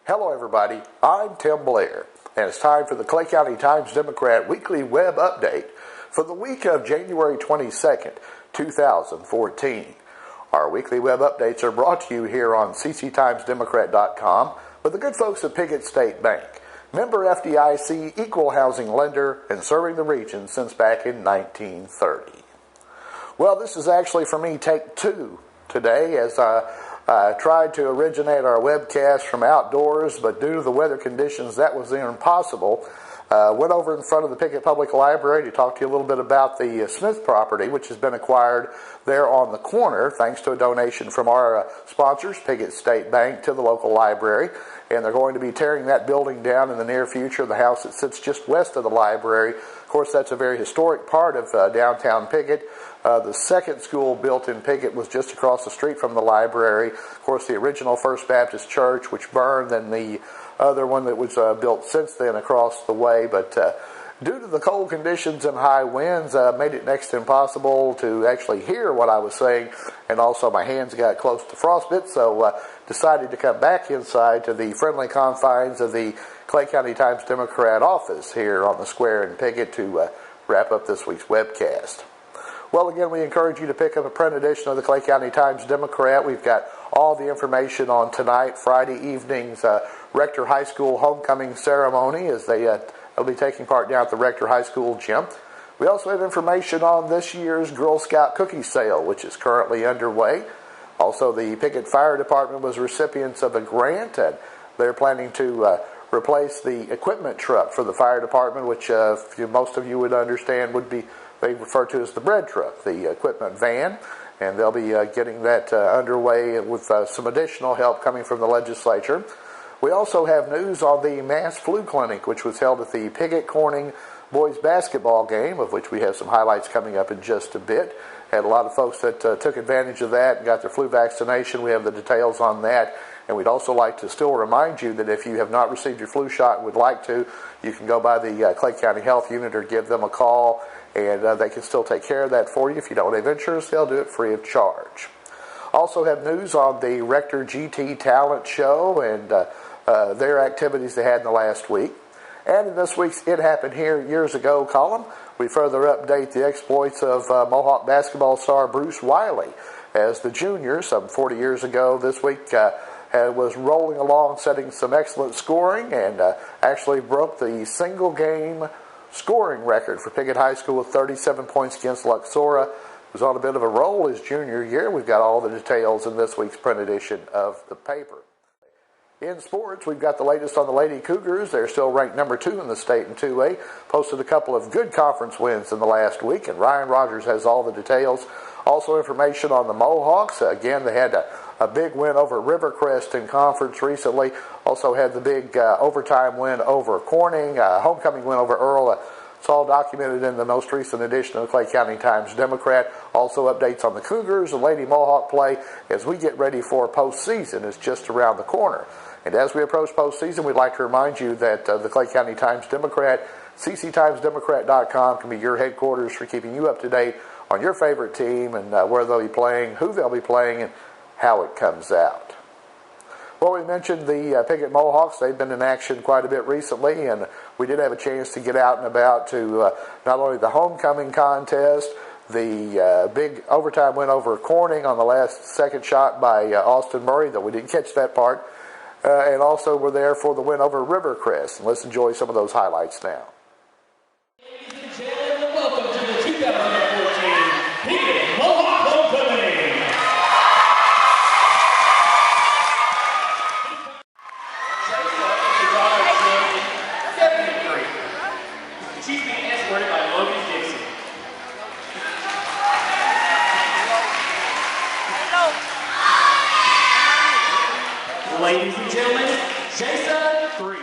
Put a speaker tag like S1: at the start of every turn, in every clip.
S1: Hello everybody, I'm Tim Blair, and it's time for the Clay County Times-Democrat Weekly Web Update for the week of January 22nd, 2014. Our weekly web updates are brought to you here on cctimesdemocrat.com with the good folks at Piggott State Bank, member FDIC, equal housing lender, and serving the region since back in 1930. Well, this is actually for me take two today as I tried to originate our webcast from outdoors, but due to the weather conditions, that was impossible. Went over in front of the Piggott Public Library to talk to you a little bit about the Smith property, which has been acquired there on the corner, thanks to a donation from our sponsors, Piggott State Bank, to the local library. And they're going to be tearing that building down in the near future, the house that sits just west of the library. Of course, that's a very historic part of downtown Piggott. The second school built in Piggott was just across the street from the library. Of course, the original First Baptist Church, which burned, and the other one that was built since then across the way. But due to the cold conditions and high winds, made it next to impossible to actually hear what I was saying. And also my hands got close to frostbite, so decided to come back inside to the friendly confines of the Clay County Times-Democrat office here on the square in Piggott to wrap up this week's webcast. Well, again, we encourage you to pick up a print edition of the Clay County Times-Democrat. We've got all the information on tonight, Friday evening's Rector High School homecoming ceremony as they'll be taking part down at the Rector High School gym. We also have information on this year's Girl Scout cookie sale, which is currently underway. Also, the Piggott Fire Department was recipients of a grant, and they're planning to replace the equipment truck for the fire department, which most of you would understand would be they refer to as the bread truck, the equipment van, and they'll be getting that underway with some additional help coming from the legislature. We also have news on the mass flu clinic, which was held at the Piggott Corning boys basketball game, of which we have some highlights coming up in just a bit. Had a lot of folks that took advantage of that and got their flu vaccination. We have the details on that. And we'd also like to still remind you that if you have not received your flu shot and would like to, you can go by the Clay County Health Unit or give them a call, and they can still take care of that for you. If you don't have insurance, they'll do it free of charge. Also have news on the Rector GT Talent Show and their activities they had in the last week. And in this week's It Happened Here Years Ago column, we further update the exploits of Mohawk basketball star Bruce Wiley as the junior some 40 years ago. This week was rolling along, setting some excellent scoring, and actually broke the single game scoring record for Piggott High School with 37 points against Luxora. Was on a bit of a roll his junior year. We've got all the details in this week's print edition of the paper. In sports, we've got the latest on the Lady Cougars. They're still ranked number 2 in the state in 2A. Posted a couple of good conference wins in the last week, and Ryan Rogers has all the details. Also information on the Mohawks. Again, they had a big win over Rivercrest in conference recently. Also had the big overtime win over Corning, homecoming win over Earl. It's all documented in the most recent edition of the Clay County Times-Democrat. Also updates on the Cougars and Lady Mohawk play as we get ready for postseason. It's just around the corner. And as we approach postseason, we'd like to remind you that the Clay County Times-Democrat, cctimesdemocrat.com, can be your headquarters for keeping you up to date on your favorite team and where they'll be playing, who they'll be playing, and how it comes out. Well, we mentioned the Piggott Mohawks. They've been in action quite a bit recently, and we did have a chance to get out and about to not only the homecoming contest, the big overtime win over Corning on the last second shot by Austin Murray, though we didn't catch that part, and also we're there for the win over Rivercrest. And let's enjoy some of those highlights now.
S2: Ladies and gentlemen, welcome to the 2014 Piggott Mohawk Homecoming. She's being escorted by Logan Dixon. Ladies and gentlemen, Jason 3.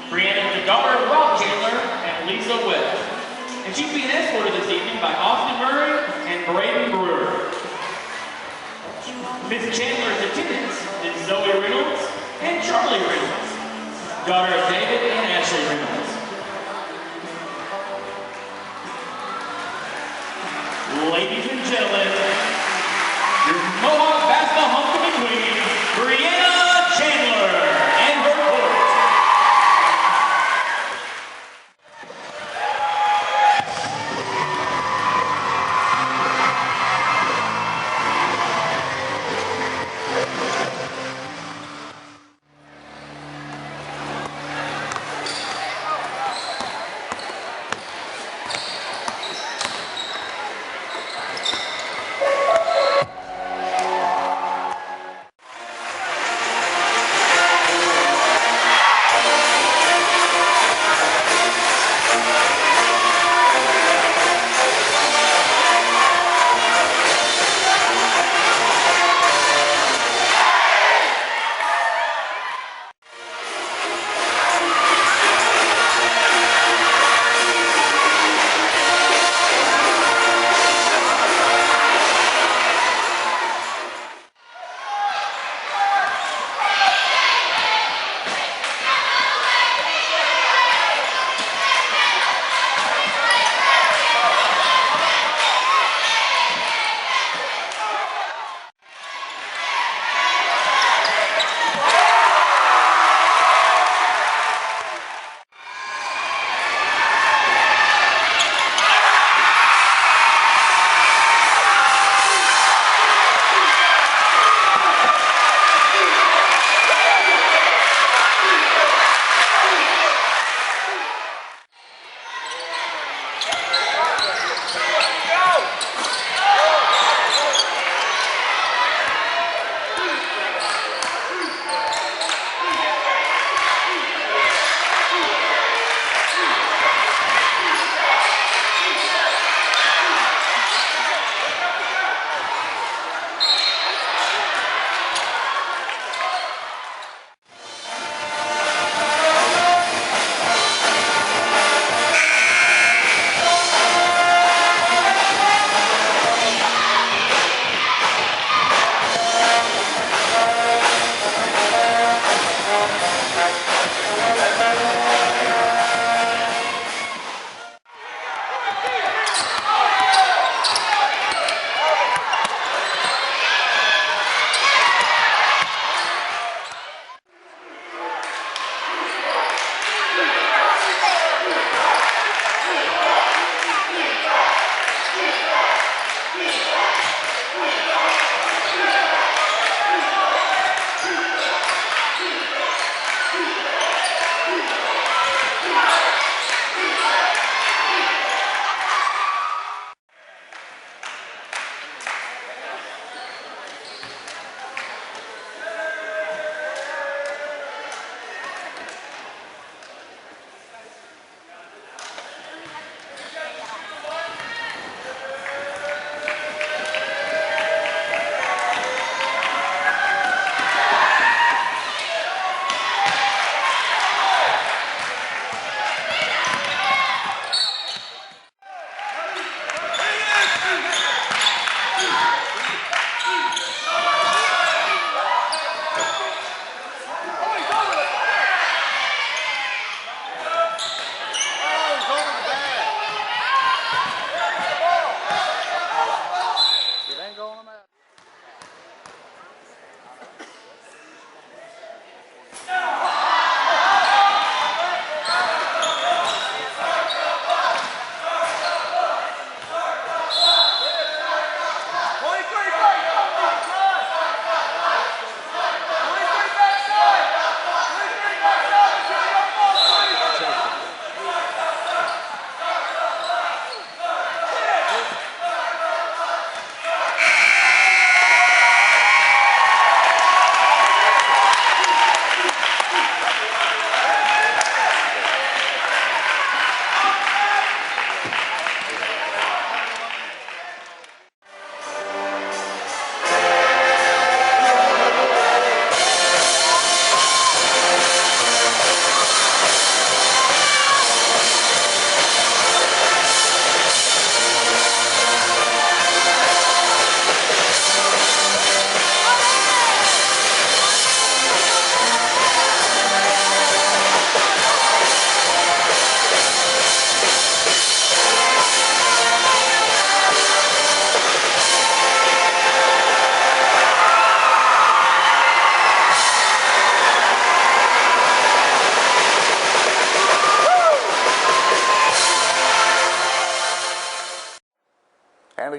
S2: Brianna, the daughter of Rob Chandler and Lisa Webb. And she's being escorted this evening by Austin Murray and Braden Brewer. Miss Chandler's attendants is Zoe Reynolds and Charlie Reynolds, daughter of David and Ashley Reynolds. Ladies and gentlemen, your Mohawk basketball homecoming queen, Brianna Chandler, and her court.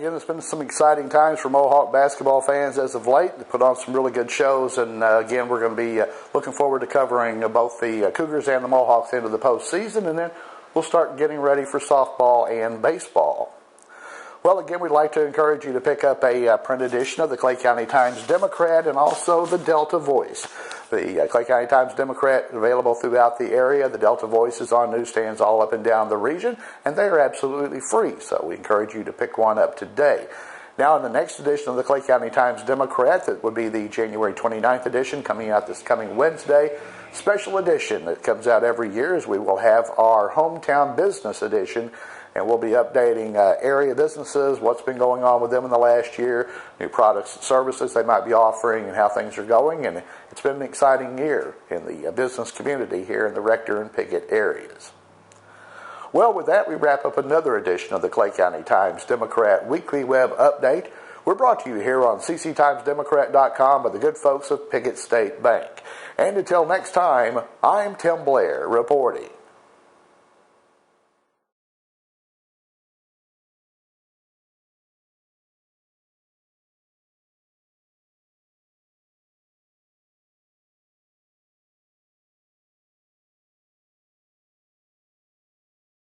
S1: again, it's been some exciting times for Mohawk basketball fans as of late. They put on some really good shows, and again, we're going to be looking forward to covering both the Cougars and the Mohawks into the postseason, and then we'll start getting ready for softball and baseball. Well, again, we'd like to encourage you to pick up a print edition of the Clay County Times-Democrat and also the Delta Voice. The Clay County Times-Democrat is available throughout the area. The Delta Voice is on newsstands all up and down the region, and they are absolutely free, so we encourage you to pick one up today. Now, in the next edition of the Clay County Times-Democrat, that would be the January 29th edition, coming out this coming Wednesday, special edition that comes out every year, as we will have our Hometown Business Edition, and we'll be updating area businesses, what's been going on with them in the last year, new products and services they might be offering, and how things are going. And it's been an exciting year in the business community here in the Rector and Piggott areas. Well, with that, we wrap up another edition of the Clay County Times-Democrat Weekly Web Update. We're brought to you here on cctimesdemocrat.com by the good folks of Piggott State Bank. And until next time, I'm Tim Blair reporting.